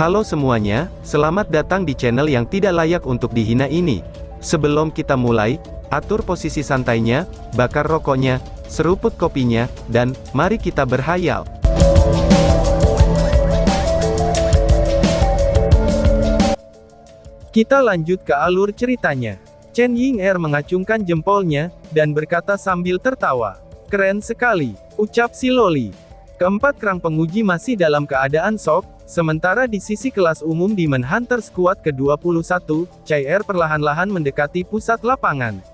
Halo semuanya, selamat datang di channel yang tidak layak untuk dihina ini. Sebelum kita mulai, atur posisi santainya, bakar rokoknya, seruput kopinya, dan mari kita berhayal. Kita lanjut ke alur ceritanya. Chen Ying'er mengacungkan jempolnya, dan berkata sambil tertawa. Keren sekali, ucap si Loli. Keempat kerang penguji masih dalam keadaan shock, sementara di sisi kelas umum Demon Hunter Squad ke-21, Chai perlahan-lahan mendekati pusat lapangan.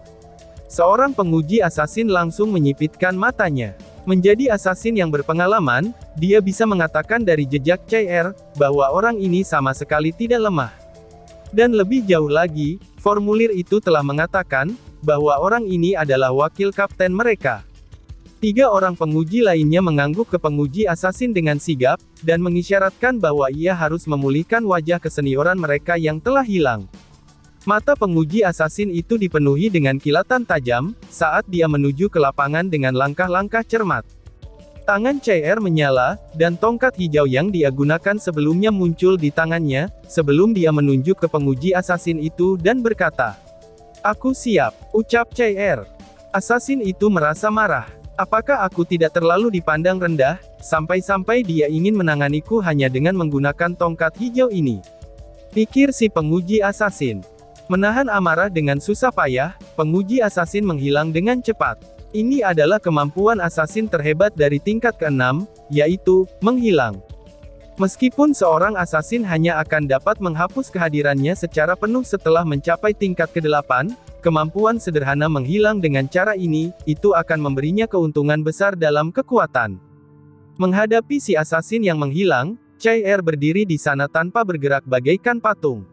Seorang penguji asasin langsung menyipitkan matanya. Menjadi asasin yang berpengalaman, dia bisa mengatakan dari jejak Chai bahwa orang ini sama sekali tidak lemah. Dan lebih jauh lagi, formulir itu telah mengatakan bahwa orang ini adalah wakil kapten mereka. 3 orang penguji lainnya mengangguk ke penguji asasin dengan sigap, dan mengisyaratkan bahwa ia harus memulihkan wajah kesenioran mereka yang telah hilang. Mata penguji asasin itu dipenuhi dengan kilatan tajam, saat dia menuju ke lapangan dengan langkah-langkah cermat. Tangan Chai menyala, dan tongkat hijau yang dia gunakan sebelumnya muncul di tangannya, sebelum dia menunjuk ke penguji asasin itu dan berkata, "Aku siap," ucap Chai. Asasin itu merasa marah. Apakah aku tidak terlalu dipandang rendah, sampai-sampai dia ingin menanganiku hanya dengan menggunakan tongkat hijau ini? Pikir si penguji asasin. Menahan amarah dengan susah payah, penguji asasin menghilang dengan cepat. Ini adalah kemampuan asasin terhebat dari tingkat ke-6, yaitu, menghilang. Meskipun seorang asasin hanya akan dapat menghapus kehadirannya secara penuh setelah mencapai tingkat ke-8, kemampuan sederhana menghilang dengan cara ini, itu akan memberinya keuntungan besar dalam kekuatan. Menghadapi si asasin yang menghilang, Chai berdiri di sana tanpa bergerak bagaikan patung.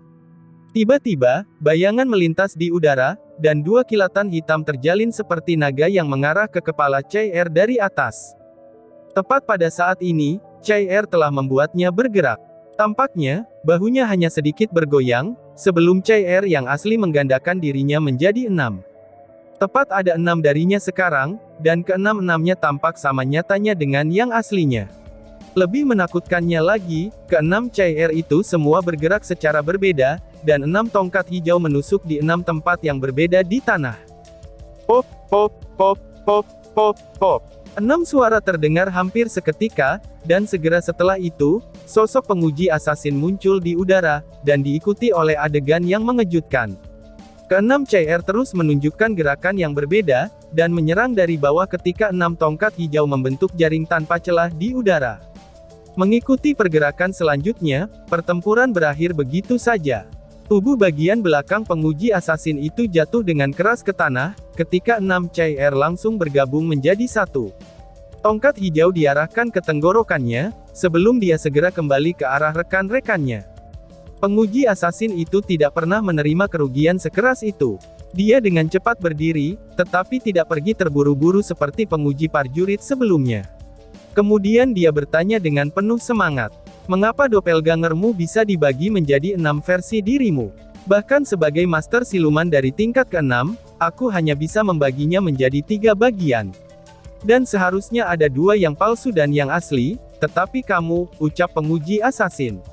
Tiba-tiba, bayangan melintas di udara, dan 2 kilatan hitam terjalin seperti naga yang mengarah ke kepala Chai dari atas. Tepat pada saat ini, Chai telah membuatnya bergerak. Tampaknya, bahunya hanya sedikit bergoyang, sebelum Chai yang asli menggandakan dirinya menjadi 6. Tepat ada 6 darinya sekarang, dan ke-6-6-nya tampak sama nyatanya dengan yang aslinya. Lebih menakutkannya lagi, ke-6 Chai itu semua bergerak secara berbeda, dan 6 tongkat hijau menusuk di 6 tempat yang berbeda di tanah. Pop, pop, pop, pop, pop, pop. 6 suara terdengar hampir seketika, dan segera setelah itu, sosok penguji asasin muncul di udara, dan diikuti oleh adegan yang mengejutkan. Ke-6 Chai terus menunjukkan gerakan yang berbeda, dan menyerang dari bawah ketika 6 tongkat hijau membentuk jaring tanpa celah di udara. Mengikuti pergerakan selanjutnya, pertempuran berakhir begitu saja. Tubuh bagian belakang penguji asasin itu jatuh dengan keras ke tanah, ketika 6 Chai langsung bergabung menjadi satu. Tongkat hijau diarahkan ke tenggorokannya, sebelum dia segera kembali ke arah rekan-rekannya. Penguji asasin itu tidak pernah menerima kerugian sekeras itu. Dia dengan cepat berdiri, tetapi tidak pergi terburu-buru seperti penguji prajurit sebelumnya. Kemudian dia bertanya dengan penuh semangat. Mengapa doppelgangermu bisa dibagi menjadi 6 versi dirimu? Bahkan sebagai master siluman dari tingkat ke-6, aku hanya bisa membaginya menjadi 3 bagian. Dan seharusnya ada 2 yang palsu dan yang asli, tetapi kamu, ucap penguji asasin.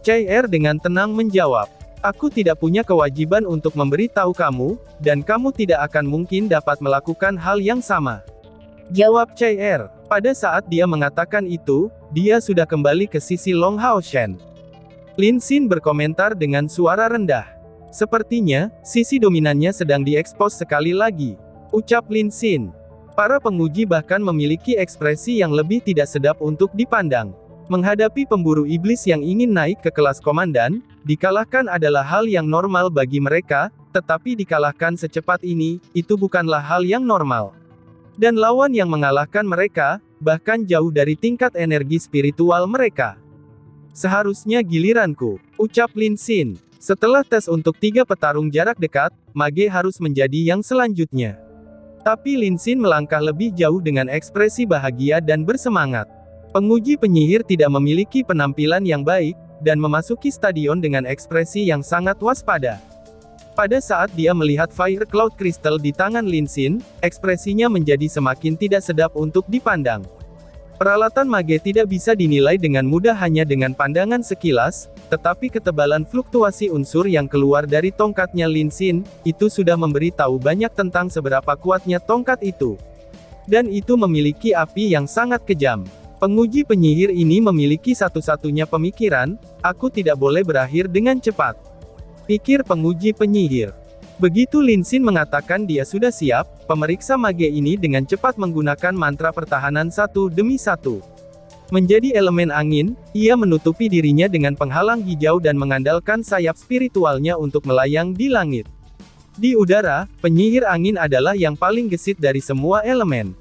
Chai dengan tenang menjawab. Aku tidak punya kewajiban untuk memberitahu kamu, dan kamu tidak akan mungkin dapat melakukan hal yang sama. Jawab Chai. Pada saat dia mengatakan itu, dia sudah kembali ke sisi Long Hao Shen. Lin Xin berkomentar dengan suara rendah. Sepertinya, sisi dominannya sedang diekspos sekali lagi, ucap Lin Xin. Para penguji bahkan memiliki ekspresi yang lebih tidak sedap untuk dipandang. Menghadapi pemburu iblis yang ingin naik ke kelas komandan, dikalahkan adalah hal yang normal bagi mereka, tetapi dikalahkan secepat ini, itu bukanlah hal yang normal. Dan lawan yang mengalahkan mereka, bahkan jauh dari tingkat energi spiritual mereka. Seharusnya giliranku, ucap Lin Xin. Setelah tes untuk 3 petarung jarak dekat, Mage harus menjadi yang selanjutnya. Tapi Lin Xin melangkah lebih jauh dengan ekspresi bahagia dan bersemangat. Penguji penyihir tidak memiliki penampilan yang baik, dan memasuki stadion dengan ekspresi yang sangat waspada. Pada saat dia melihat Fire Cloud Crystal di tangan Lin Xin, ekspresinya menjadi semakin tidak sedap untuk dipandang. Peralatan mage tidak bisa dinilai dengan mudah hanya dengan pandangan sekilas, tetapi ketebalan fluktuasi unsur yang keluar dari tongkatnya Lin Xin, itu sudah memberi tahu banyak tentang seberapa kuatnya tongkat itu. Dan itu memiliki api yang sangat kejam. Penguji penyihir ini memiliki satu-satunya pemikiran, aku tidak boleh berakhir dengan cepat. Pikir penguji penyihir. Begitu Lin Xin mengatakan dia sudah siap, pemeriksa mage ini dengan cepat menggunakan mantra pertahanan satu demi satu. Menjadi elemen angin, ia menutupi dirinya dengan penghalang hijau dan mengandalkan sayap spiritualnya untuk melayang di langit. Di udara, penyihir angin adalah yang paling gesit dari semua elemen.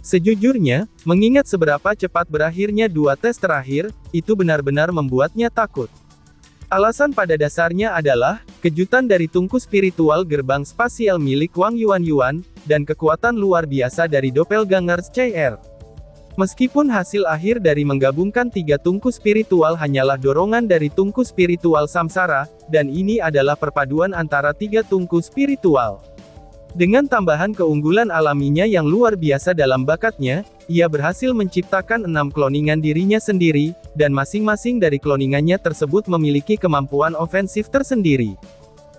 Sejujurnya, mengingat seberapa cepat berakhirnya dua tes terakhir, itu benar-benar membuatnya takut. Alasan pada dasarnya adalah, kejutan dari tungku spiritual gerbang spasial milik Wang Yuan, dan kekuatan luar biasa dari Doppelgangers CR. Meskipun hasil akhir dari menggabungkan tiga tungku spiritual hanyalah dorongan dari tungku spiritual samsara, dan ini adalah perpaduan antara tiga tungku spiritual. Dengan tambahan keunggulan alaminya yang luar biasa dalam bakatnya, ia berhasil menciptakan 6 kloningan dirinya sendiri, dan masing-masing dari kloningannya tersebut memiliki kemampuan ofensif tersendiri.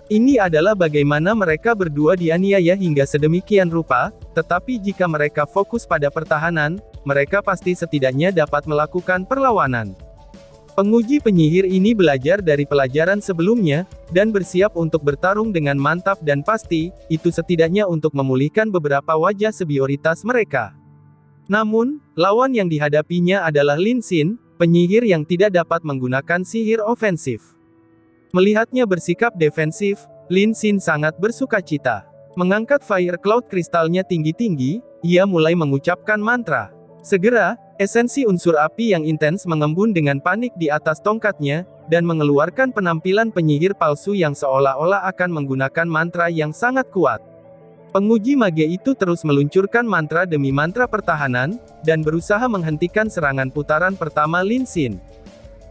Ini adalah bagaimana mereka berdua dianiaya hingga sedemikian rupa, tetapi jika mereka fokus pada pertahanan, mereka pasti setidaknya dapat melakukan perlawanan. Penguji penyihir ini belajar dari pelajaran sebelumnya, dan bersiap untuk bertarung dengan mantap dan pasti, itu setidaknya untuk memulihkan beberapa wajah sebioritas mereka. Namun, lawan yang dihadapinya adalah Lin Xin, penyihir yang tidak dapat menggunakan sihir ofensif. Melihatnya bersikap defensif, Lin Xin sangat bersukacita. Mengangkat fire cloud kristalnya tinggi-tinggi, ia mulai mengucapkan mantra. Segera, esensi unsur api yang intens mengembun dengan panik di atas tongkatnya, dan mengeluarkan penampilan penyihir palsu yang seolah-olah akan menggunakan mantra yang sangat kuat. Penguji mage itu terus meluncurkan mantra demi mantra pertahanan, dan berusaha menghentikan serangan putaran pertama Lin Xin.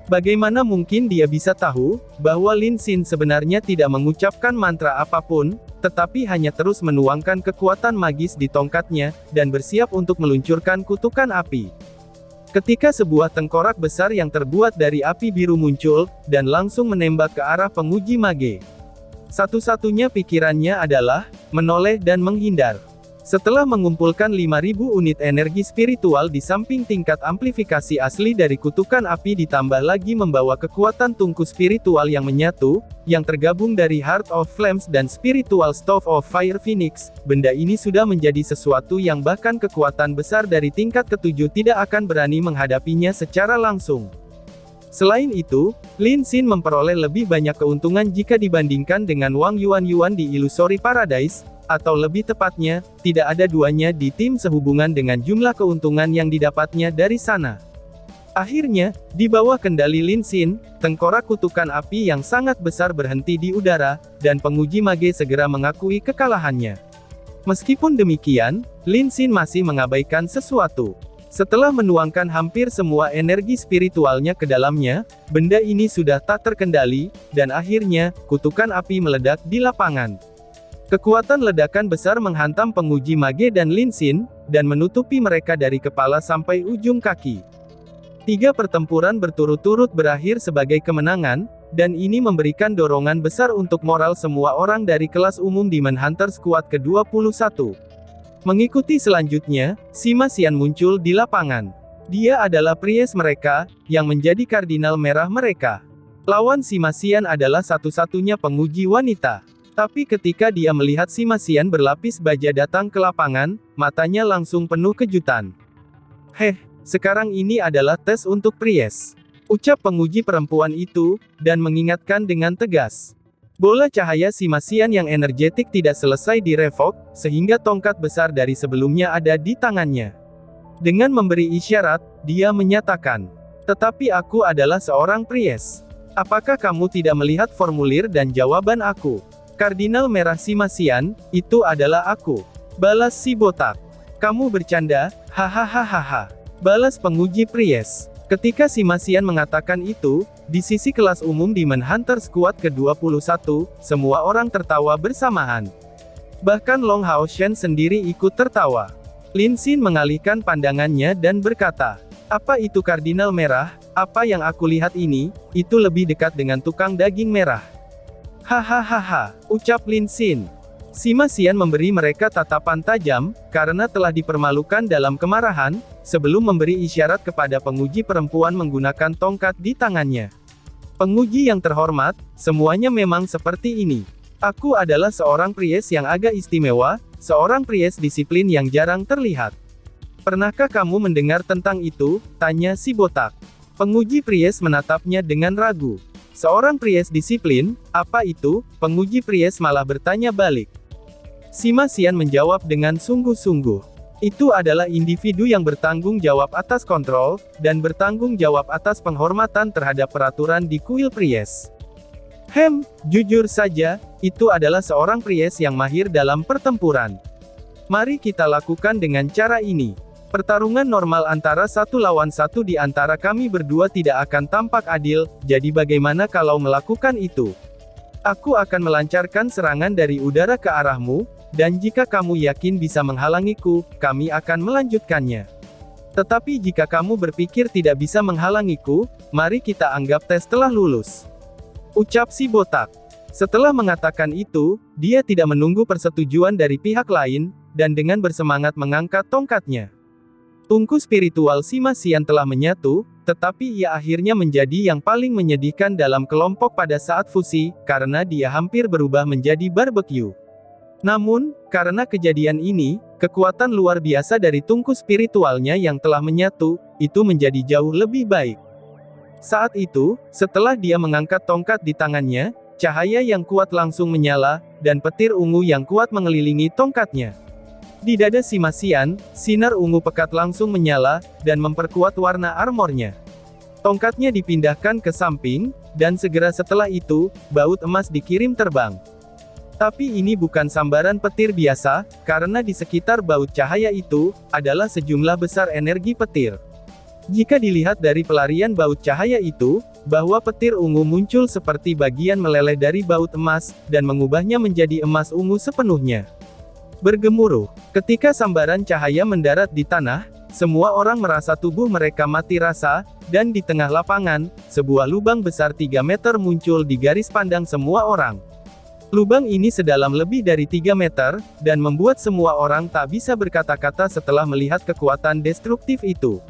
Bagaimana mungkin dia bisa tahu, bahwa Lin Xin sebenarnya tidak mengucapkan mantra apapun, tetapi hanya terus menuangkan kekuatan magis di tongkatnya, dan bersiap untuk meluncurkan kutukan api. Ketika sebuah tengkorak besar yang terbuat dari api biru muncul, dan langsung menembak ke arah penguji mage. Satu-satunya pikirannya adalah, menoleh dan menghindar. Setelah mengumpulkan 5.000 unit energi spiritual di samping tingkat amplifikasi asli dari kutukan api ditambah lagi membawa kekuatan tungku spiritual yang menyatu, yang tergabung dari Heart of Flames dan Spiritual Stove of Fire Phoenix, benda ini sudah menjadi sesuatu yang bahkan kekuatan besar dari tingkat ketujuh tidak akan berani menghadapinya secara langsung. Selain itu, Lin Xin memperoleh lebih banyak keuntungan jika dibandingkan dengan Wang Yuan di Illusory Paradise, atau lebih tepatnya, tidak ada duanya di tim sehubungan dengan jumlah keuntungan yang didapatnya dari sana. Akhirnya, di bawah kendali Lin Xin, tengkorak kutukan api yang sangat besar berhenti di udara, dan penguji mage segera mengakui kekalahannya. Meskipun demikian, Lin Xin masih mengabaikan sesuatu. Setelah menuangkan hampir semua energi spiritualnya ke dalamnya, benda ini sudah tak terkendali, dan akhirnya, kutukan api meledak di lapangan. Kekuatan ledakan besar menghantam penguji mage dan Lin Xin, dan menutupi mereka dari kepala sampai ujung kaki. 3 pertempuran berturut-turut berakhir sebagai kemenangan, dan ini memberikan dorongan besar untuk moral semua orang dari kelas umum Demon Hunter Squad ke-21. Mengikuti selanjutnya, Sima Xian muncul di lapangan. Dia adalah Priest mereka, yang menjadi kardinal merah mereka. Lawan Sima Xian adalah satu-satunya penguji wanita. Tapi ketika dia melihat Sima Xian berlapis baja datang ke lapangan, matanya langsung penuh kejutan. Sekarang ini adalah tes untuk Priest. Ucap penguji perempuan itu, dan mengingatkan dengan tegas. Bola cahaya Sima Xian yang energetik tidak selesai direvok, sehingga tongkat besar dari sebelumnya ada di tangannya. Dengan memberi isyarat, dia menyatakan, "Tetapi aku adalah seorang Priest. Apakah kamu tidak melihat formulir dan jawaban aku?" Kardinal merah Sima Xian, "Itu adalah aku," balas si botak. "Kamu bercanda, hahaha," balas penguji Priest. Ketika Sima Xian mengatakan itu, di sisi kelas umum Demon Hunter Squad ke-21, semua orang tertawa bersamaan. Bahkan Long Hao Shen sendiri ikut tertawa. Lin Xin mengalihkan pandangannya dan berkata, "Apa itu kardinal merah? Apa yang aku lihat ini, itu lebih dekat dengan tukang daging merah." "Hahaha," ucap Lin Xin. Sima Xian memberi mereka tatapan tajam, karena telah dipermalukan dalam kemarahan, sebelum memberi isyarat kepada penguji perempuan menggunakan tongkat di tangannya. "Penguji yang terhormat, semuanya memang seperti ini. Aku adalah seorang priest yang agak istimewa, seorang priest disiplin yang jarang terlihat." "Pernahkah kamu mendengar tentang itu?" tanya si botak. Penguji priest menatapnya dengan ragu. "Seorang priest disiplin, apa itu?" Penguji priest malah bertanya balik. Sima Xian menjawab dengan sungguh-sungguh. "Itu adalah individu yang bertanggung jawab atas kontrol, dan bertanggung jawab atas penghormatan terhadap peraturan di kuil priest." Jujur saja, itu adalah seorang priest yang mahir dalam pertempuran. Mari kita lakukan dengan cara ini. Pertarungan normal antara satu lawan satu di antara kami berdua tidak akan tampak adil, jadi bagaimana kalau melakukan itu? Aku akan melancarkan serangan dari udara ke arahmu, dan jika kamu yakin bisa menghalangiku, kami akan melanjutkannya. Tetapi jika kamu berpikir tidak bisa menghalangiku, mari kita anggap tes telah lulus. Ucap si botak. Setelah mengatakan itu, dia tidak menunggu persetujuan dari pihak lain, dan dengan bersemangat mengangkat tongkatnya. Tungku spiritual Sima Xian telah menyatu, tetapi ia akhirnya menjadi yang paling menyedihkan dalam kelompok pada saat fusi, karena dia hampir berubah menjadi barbecue. Namun, karena kejadian ini, kekuatan luar biasa dari tungku spiritualnya yang telah menyatu, itu menjadi jauh lebih baik. Saat itu, setelah dia mengangkat tongkat di tangannya, cahaya yang kuat langsung menyala, dan petir ungu yang kuat mengelilingi tongkatnya. Di dada Sima Xian, sinar ungu pekat langsung menyala, dan memperkuat warna armornya. Tongkatnya dipindahkan ke samping, dan segera setelah itu, baut emas dikirim terbang. Tapi ini bukan sambaran petir biasa, karena di sekitar baut cahaya itu, adalah sejumlah besar energi petir. Jika dilihat dari pelarian baut cahaya itu, bahwa petir ungu muncul seperti bagian meleleh dari baut emas, dan mengubahnya menjadi emas ungu sepenuhnya. Bergemuruh. Ketika sambaran cahaya mendarat di tanah, semua orang merasa tubuh mereka mati rasa, dan di tengah lapangan, sebuah lubang besar 3 meter muncul di garis pandang semua orang. Lubang ini sedalam lebih dari 3 meter, dan membuat semua orang tak bisa berkata-kata setelah melihat kekuatan destruktif itu.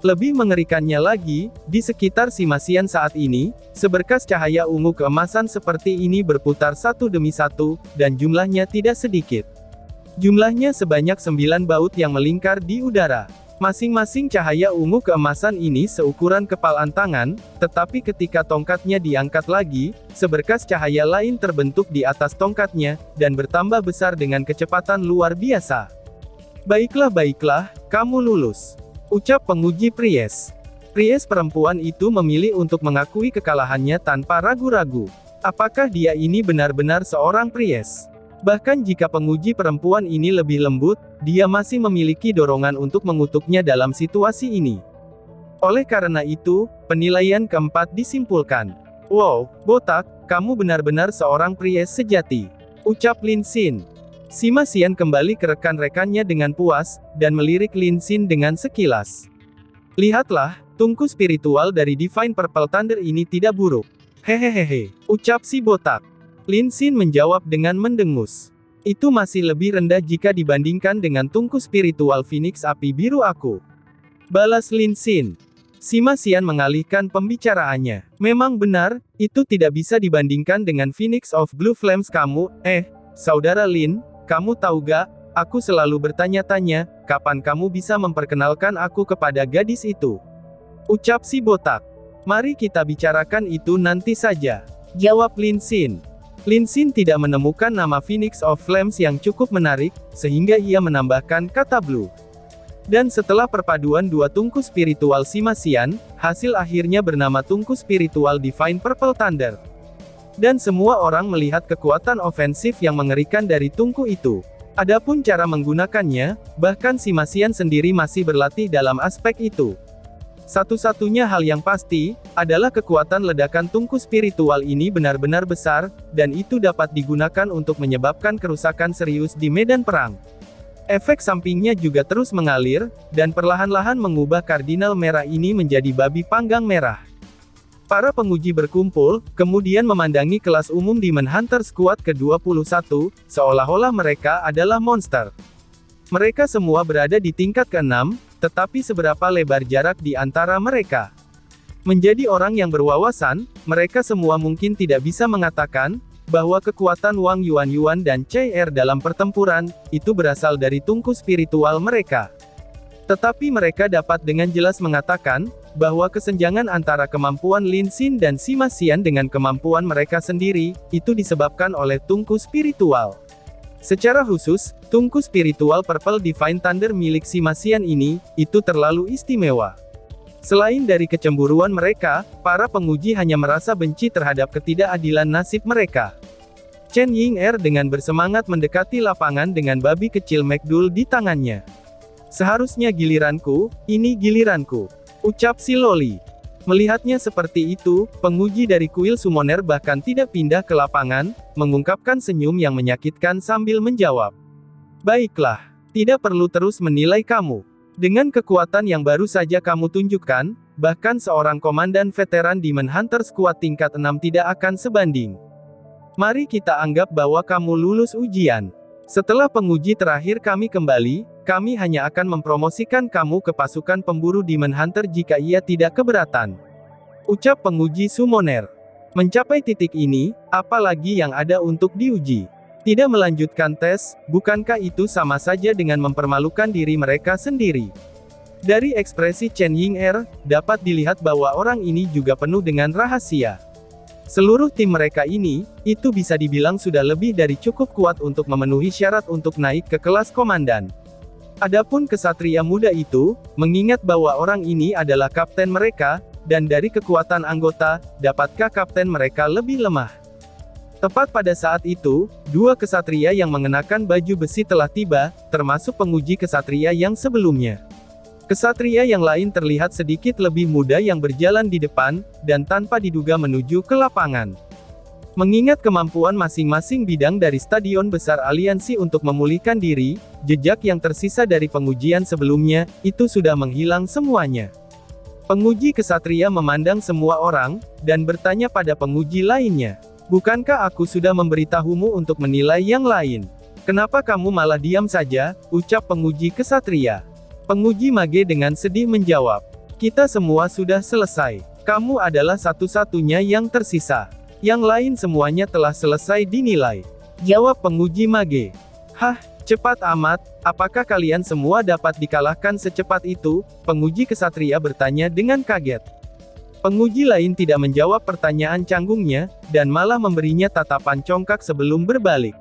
Lebih mengerikannya lagi, di sekitar Sima Xian saat ini, seberkas cahaya ungu keemasan seperti ini berputar satu demi satu, dan jumlahnya tidak sedikit. Jumlahnya sebanyak 9 baut yang melingkar di udara. Masing-masing cahaya ungu keemasan ini seukuran kepalan tangan, tetapi ketika tongkatnya diangkat lagi, seberkas cahaya lain terbentuk di atas tongkatnya, dan bertambah besar dengan kecepatan luar biasa. Baiklah, kamu lulus. Ucap penguji priest. Priest perempuan itu memilih untuk mengakui kekalahannya tanpa ragu-ragu. Apakah dia ini benar-benar seorang priest? Bahkan jika penguji perempuan ini lebih lembut, dia masih memiliki dorongan untuk mengutuknya dalam situasi ini. Oleh karena itu, penilaian keempat disimpulkan. "Wow, botak, kamu benar-benar seorang priest sejati," ucap Lin Xin. Sima Xian kembali ke rekan-rekannya dengan puas, dan melirik Lin Xin dengan sekilas. "Lihatlah, tungku spiritual dari Divine Purple Thunder ini tidak buruk." "Hehehehe," ucap si botak. Lin Xin menjawab dengan mendengus. "Itu masih lebih rendah jika dibandingkan dengan tungku spiritual Phoenix Api Biru aku," balas Lin Xin. Sima Xian mengalihkan pembicaraannya. "Memang benar, itu tidak bisa dibandingkan dengan Phoenix of Blue Flames kamu. Saudara Lin, kamu tahu gak, aku selalu bertanya-tanya, kapan kamu bisa memperkenalkan aku kepada gadis itu?" Ucap si botak. "Mari kita bicarakan itu nanti saja," jawab Lin Xin. Lin Xin tidak menemukan nama Phoenix of Flames yang cukup menarik, sehingga ia menambahkan kata blue. Dan setelah perpaduan dua tungku spiritual Sima Xian, hasil akhirnya bernama tungku spiritual Divine Purple Thunder. Dan semua orang melihat kekuatan ofensif yang mengerikan dari tungku itu. Adapun cara menggunakannya, bahkan Sima Xian sendiri masih berlatih dalam aspek itu. Satu-satunya hal yang pasti, adalah kekuatan ledakan tungku spiritual ini benar-benar besar, dan itu dapat digunakan untuk menyebabkan kerusakan serius di medan perang. Efek sampingnya juga terus mengalir, dan perlahan-lahan mengubah kardinal merah ini menjadi babi panggang merah. Para penguji berkumpul, kemudian memandangi kelas umum Demon Hunter Squad ke-21, seolah-olah mereka adalah monster. Mereka semua berada di tingkat ke-6, tetapi seberapa lebar jarak di antara mereka? Menjadi orang yang berwawasan, mereka semua mungkin tidak bisa mengatakan bahwa kekuatan Wang Yuan dan CR dalam pertempuran itu berasal dari tungku spiritual mereka. Tetapi mereka dapat dengan jelas mengatakan bahwa kesenjangan antara kemampuan Lin Xin dan Sima Xian dengan kemampuan mereka sendiri itu disebabkan oleh tungku spiritual. Secara khusus, tungku spiritual Purple Divine Thunder milik Sima Xian ini itu terlalu istimewa. Selain dari kecemburuan mereka, para penguji hanya merasa benci terhadap ketidakadilan nasib mereka. Chen Ying'er dengan bersemangat mendekati lapangan dengan babi kecil McDool di tangannya. Seharusnya giliranku, ini giliranku, ucap si Loli. Melihatnya seperti itu, penguji dari kuil summoner bahkan tidak pindah ke lapangan, mengungkapkan senyum yang menyakitkan sambil menjawab. Baiklah, tidak perlu terus menilai kamu. Dengan kekuatan yang baru saja kamu tunjukkan, bahkan seorang komandan veteran Demon Hunter Squad tingkat 6 tidak akan sebanding. Mari kita anggap bahwa kamu lulus ujian. Setelah penguji terakhir kami kembali, kami hanya akan mempromosikan kamu ke pasukan pemburu Demon Hunter jika ia tidak keberatan. Ucap penguji summoner. Mencapai titik ini, apalagi yang ada untuk diuji? Tidak melanjutkan tes, bukankah itu sama saja dengan mempermalukan diri mereka sendiri? Dari ekspresi Chen Ying'er, dapat dilihat bahwa orang ini juga penuh dengan rahasia. Seluruh tim mereka ini, itu bisa dibilang sudah lebih dari cukup kuat untuk memenuhi syarat untuk naik ke kelas komandan. Adapun kesatria muda itu, mengingat bahwa orang ini adalah kapten mereka, dan dari kekuatan anggota, dapatkah kapten mereka lebih lemah? Tepat pada saat itu, dua kesatria yang mengenakan baju besi telah tiba, termasuk penguji kesatria yang sebelumnya. Kesatria yang lain terlihat sedikit lebih muda yang berjalan di depan, dan tanpa diduga menuju ke lapangan. Mengingat kemampuan masing-masing bidang dari Stadion Besar Aliansi untuk memulihkan diri, jejak yang tersisa dari pengujian sebelumnya, itu sudah menghilang semuanya. Penguji kesatria memandang semua orang, dan bertanya pada penguji lainnya. Bukankah aku sudah memberitahumu untuk menilai yang lain? Kenapa kamu malah diam saja, ucap penguji kesatria. Penguji mage dengan sedih menjawab. Kita semua sudah selesai. Kamu adalah satu-satunya yang tersisa. Yang lain semuanya telah selesai dinilai. Jawab penguji mage. Hah, cepat amat, apakah kalian semua dapat dikalahkan secepat itu? Penguji kesatria bertanya dengan kaget. Penguji lain tidak menjawab pertanyaan canggungnya, dan malah memberinya tatapan congkak sebelum berbalik.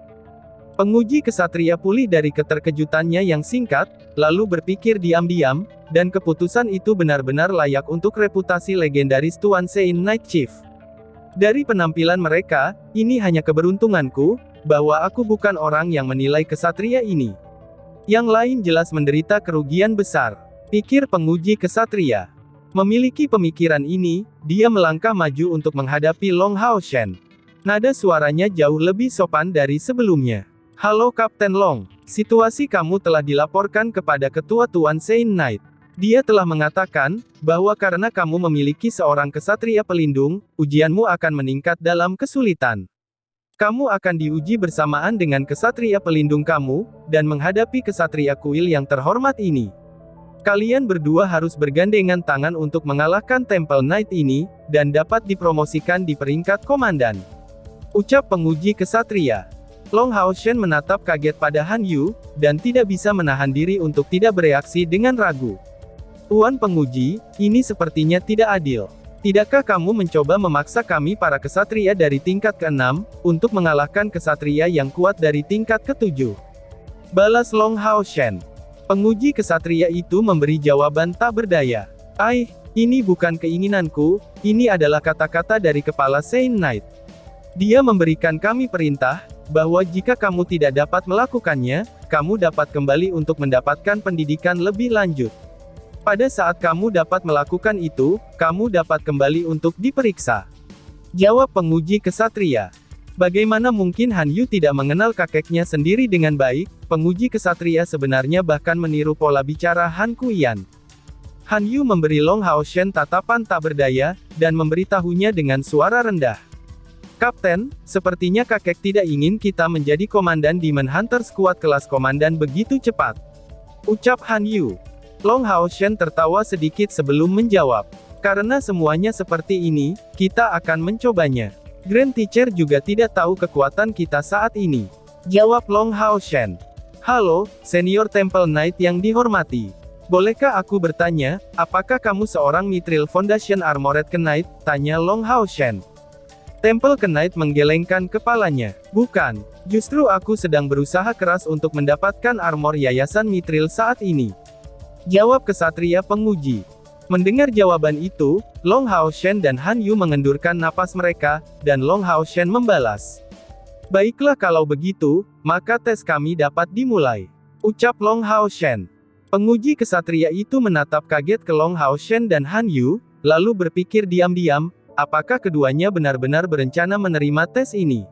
Penguji kesatria pulih dari keterkejutannya yang singkat, lalu berpikir diam-diam, dan keputusan itu benar-benar layak untuk reputasi legendaris Tuan Sein Night Chief. Dari penampilan mereka, ini hanya keberuntunganku, bahwa aku bukan orang yang menilai kesatria ini. Yang lain jelas menderita kerugian besar, pikir penguji kesatria. Memiliki pemikiran ini, dia melangkah maju untuk menghadapi Long Hao Shen. Nada suaranya jauh lebih sopan dari sebelumnya. Halo Kapten Long, situasi kamu telah dilaporkan kepada Ketua Tuan Sein Knight. Dia telah mengatakan, bahwa karena kamu memiliki seorang kesatria pelindung, ujianmu akan meningkat dalam kesulitan. Kamu akan diuji bersamaan dengan kesatria pelindung kamu, dan menghadapi kesatria kuil yang terhormat ini. Kalian berdua harus bergandengan tangan untuk mengalahkan Temple Knight ini, dan dapat dipromosikan di peringkat komandan. Ucap penguji kesatria. Long Hao Shen menatap kaget pada Han Yu, dan tidak bisa menahan diri untuk tidak bereaksi dengan ragu. Tuan penguji, ini sepertinya tidak adil. Tidakkah kamu mencoba memaksa kami para kesatria dari tingkat ke-6, untuk mengalahkan kesatria yang kuat dari tingkat ke-7? Balas Long Hao Shen. Penguji kesatria itu memberi jawaban tak berdaya. Ini bukan keinginanku, ini adalah kata-kata dari kepala Sein Knight. Dia memberikan kami perintah, bahwa jika kamu tidak dapat melakukannya, kamu dapat kembali untuk mendapatkan pendidikan lebih lanjut. Pada saat kamu dapat melakukan itu, kamu dapat kembali untuk diperiksa. Jawab penguji kesatria. Bagaimana mungkin Han Yu tidak mengenal kakeknya sendiri dengan baik? Penguji kesatria sebenarnya bahkan meniru pola bicara Han Kuiyan. Han Yu memberi Long Haoshen tatapan tak berdaya, dan memberitahunya dengan suara rendah. Kapten, sepertinya kakek tidak ingin kita menjadi komandan Demon Hunter Squad kelas komandan begitu cepat. Ucap Han Yu. Long Haoshen tertawa sedikit sebelum menjawab. Karena semuanya seperti ini, kita akan mencobanya. Grand Teacher juga tidak tahu kekuatan kita saat ini. Jawab Long Haoshen. Halo, Senior Temple Knight yang dihormati. Bolehkah aku bertanya, apakah kamu seorang Mithril Foundation Armored Knight? Tanya Long Haoshen. Temple Knight menggelengkan kepalanya. Bukan, justru aku sedang berusaha keras untuk mendapatkan armor Yayasan Mithril saat ini. Jawab kesatria penguji. Mendengar jawaban itu, Long Haoshen dan Han Yu mengendurkan napas mereka, dan Long Haoshen membalas. Baiklah kalau begitu, maka tes kami dapat dimulai. Ucap Long Haoshen. Penguji kesatria itu menatap kaget ke Long Haoshen dan Han Yu, lalu berpikir diam-diam, apakah keduanya benar-benar berencana menerima tes ini.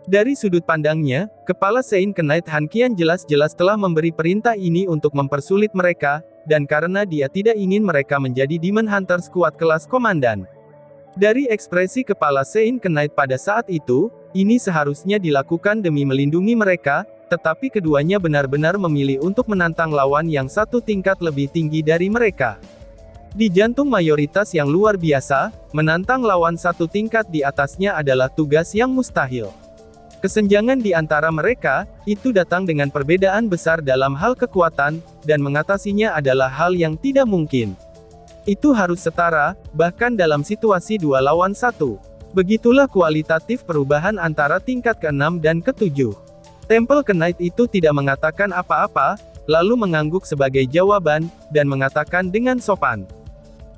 Dari sudut pandangnya, kepala Sein Knight Han Qian jelas-jelas telah memberi perintah ini untuk mempersulit mereka, dan karena dia tidak ingin mereka menjadi Demon Hunter Squad kelas komandan. Dari ekspresi kepala Sein Knight pada saat itu, ini seharusnya dilakukan demi melindungi mereka, tetapi keduanya benar-benar memilih untuk menantang lawan yang satu tingkat lebih tinggi dari mereka. Di jantung mayoritas yang luar biasa, menantang lawan satu tingkat di atasnya adalah tugas yang mustahil. Kesenjangan di antara mereka, itu datang dengan perbedaan besar dalam hal kekuatan, dan mengatasinya adalah hal yang tidak mungkin. Itu harus setara, bahkan dalam situasi 2 lawan 1. Begitulah kualitatif perubahan antara tingkat ke-6 dan ke-7. Temple Knight itu tidak mengatakan apa-apa, lalu mengangguk sebagai jawaban, dan mengatakan dengan sopan.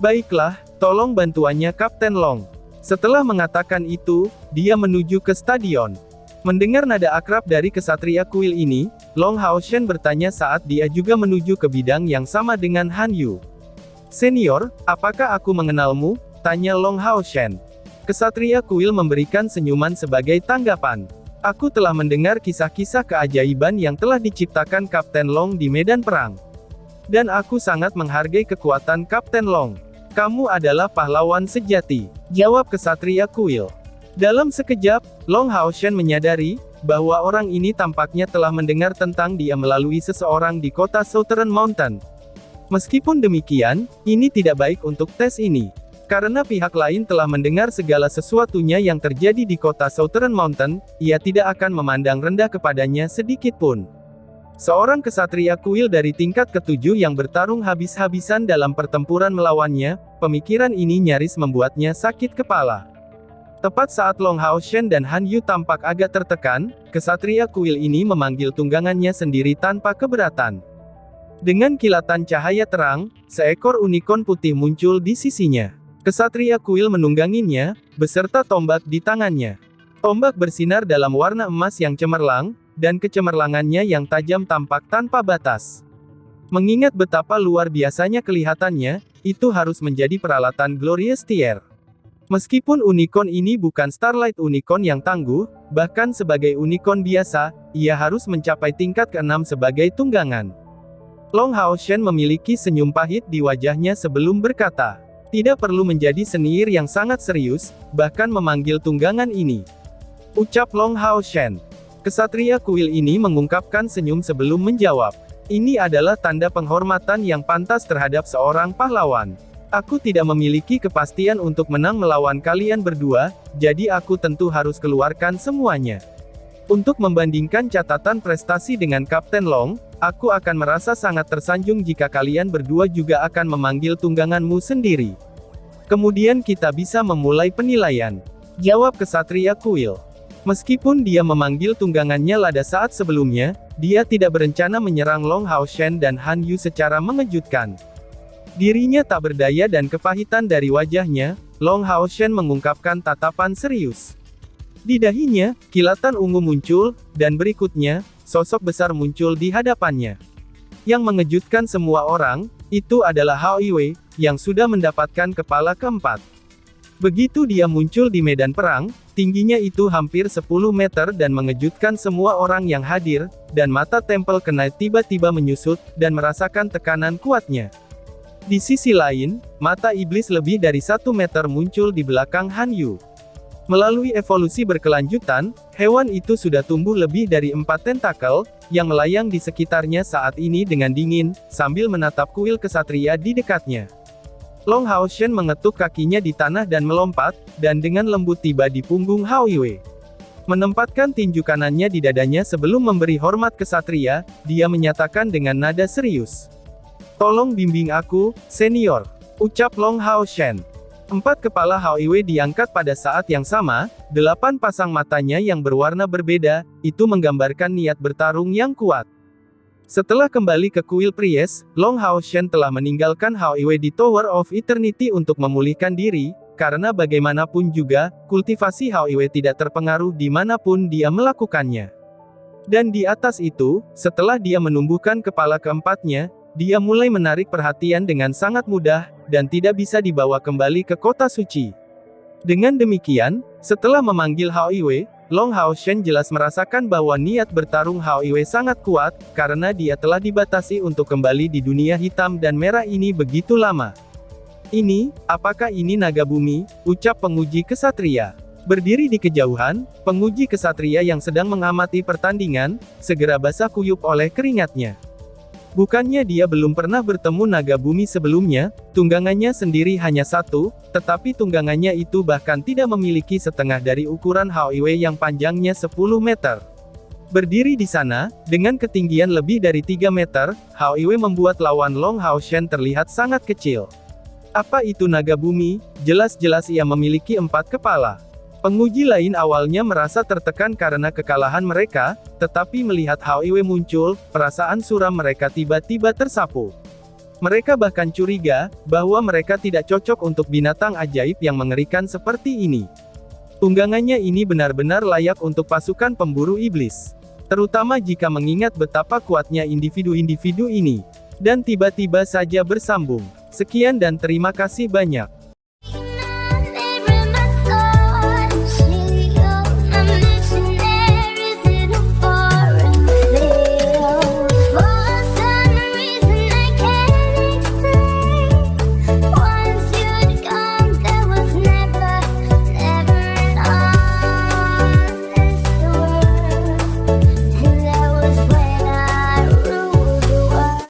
Baiklah, tolong bantuannya Kapten Long. Setelah mengatakan itu, dia menuju ke stadion. Mendengar nada akrab dari kesatria kuil ini, Long Haoshen bertanya saat dia juga menuju ke bidang yang sama dengan Han Yu. Senior, apakah aku mengenalmu? Tanya Long Haoshen. Kesatria kuil memberikan senyuman sebagai tanggapan. Aku telah mendengar kisah-kisah keajaiban yang telah diciptakan Kapten Long di medan perang. Dan aku sangat menghargai kekuatan Kapten Long. Kamu adalah pahlawan sejati, jawab kesatria kuil. Dalam sekejap, Long Haoshen menyadari bahwa orang ini tampaknya telah mendengar tentang dia melalui seseorang di kota Southern Mountain. Meskipun demikian, ini tidak baik untuk tes ini. Karena pihak lain telah mendengar segala sesuatunya yang terjadi di kota Southern Mountain, ia tidak akan memandang rendah kepadanya sedikit pun. Seorang kesatria kuil dari tingkat ke-7 yang bertarung habis-habisan dalam pertempuran melawannya, pemikiran ini nyaris membuatnya sakit kepala. Tepat saat Long Haoshen dan Han Yu tampak agak tertekan, kesatria kuil ini memanggil tunggangannya sendiri tanpa keberatan. Dengan kilatan cahaya terang, seekor unicorn putih muncul di sisinya. Kesatria kuil menungganginya, beserta tombak di tangannya. Tombak bersinar dalam warna emas yang cemerlang, dan kecemerlangannya yang tajam tampak tanpa batas. Mengingat betapa luar biasanya kelihatannya, itu harus menjadi peralatan Glorious Tier. Meskipun unicorn ini bukan Starlight Unicorn yang tangguh, bahkan sebagai unicorn biasa, ia harus mencapai tingkat ke-6 sebagai tunggangan. Long Haoshen memiliki senyum pahit di wajahnya sebelum berkata, tidak perlu menjadi senior yang sangat serius, bahkan memanggil tunggangan ini. Ucap Long Haoshen. Kesatria kuil ini mengungkapkan senyum sebelum menjawab. Ini adalah tanda penghormatan yang pantas terhadap seorang pahlawan. Aku tidak memiliki kepastian untuk menang melawan kalian berdua, jadi aku tentu harus keluarkan semuanya. Untuk membandingkan catatan prestasi dengan Kapten Long, aku akan merasa sangat tersanjung jika kalian berdua juga akan memanggil tungganganmu sendiri. Kemudian kita bisa memulai penilaian. Jawab kesatria kuil. Meskipun dia memanggil tunggangannya pada saat sebelumnya, dia tidak berencana menyerang Long Haoshen dan Han Yu secara mengejutkan. Dirinya tak berdaya dan kepahitan dari wajahnya, Long Haoshen mengungkapkan tatapan serius. Di dahinya, kilatan ungu muncul, dan berikutnya, sosok besar muncul di hadapannya. Yang mengejutkan semua orang, itu adalah Hao Yue, yang sudah mendapatkan kepala keempat. Begitu dia muncul di medan perang, tingginya itu hampir 10 meter dan mengejutkan semua orang yang hadir, dan mata Temple Knight tiba-tiba menyusut, dan merasakan tekanan kuatnya. Di sisi lain, mata iblis lebih dari 1 meter muncul di belakang Han Yu. Melalui evolusi berkelanjutan, hewan itu sudah tumbuh lebih dari 4 tentakel, yang melayang di sekitarnya saat ini dengan dingin, sambil menatap kuil kesatria di dekatnya. Long Hao Shen mengetuk kakinya di tanah dan melompat, dan dengan lembut tiba di punggung Hao Yue. Menempatkan tinju kanannya di dadanya sebelum memberi hormat kesatria, dia menyatakan dengan nada serius. "Tolong bimbing aku, senior," ucap Long Hao Shen. 4 kepala Hao Yue diangkat pada saat yang sama, 8 pasang matanya yang berwarna berbeda, itu menggambarkan niat bertarung yang kuat. Setelah kembali ke kuil Priest, Long Hao Shen telah meninggalkan Hao Yue di Tower of Eternity untuk memulihkan diri, karena bagaimanapun juga, kultivasi Hao Yue tidak terpengaruh dimanapun dia melakukannya. Dan di atas itu, setelah dia menumbuhkan kepala keempatnya, dia mulai menarik perhatian dengan sangat mudah, dan tidak bisa dibawa kembali ke kota suci. Dengan demikian, setelah memanggil Hao Yue, Long Hao Shen jelas merasakan bahwa niat bertarung Hao Yue sangat kuat, karena dia telah dibatasi untuk kembali di dunia hitam dan merah ini begitu lama. Apakah ini naga bumi?" ucap penguji kesatria. Berdiri di kejauhan, penguji kesatria yang sedang mengamati pertandingan, segera basah kuyup oleh keringatnya. Bukannya dia belum pernah bertemu naga bumi sebelumnya, tunggangannya sendiri hanya satu, tetapi tunggangannya itu bahkan tidak memiliki setengah dari ukuran Hao Yue yang panjangnya 10 meter. Berdiri di sana, dengan ketinggian lebih dari 3 meter, Hao Yue membuat lawan Long Hao Shen terlihat sangat kecil. Apa itu naga bumi? Jelas-jelas ia memiliki 4 kepala. Penguji lain awalnya merasa tertekan karena kekalahan mereka, tetapi melihat Hao Yue muncul, perasaan suram mereka tiba-tiba tersapu. Mereka bahkan curiga, bahwa mereka tidak cocok untuk binatang ajaib yang mengerikan seperti ini. Tunggangannya ini benar-benar layak untuk pasukan pemburu iblis. Terutama jika mengingat betapa kuatnya individu-individu ini. Dan tiba-tiba saja bersambung. Sekian dan terima kasih banyak.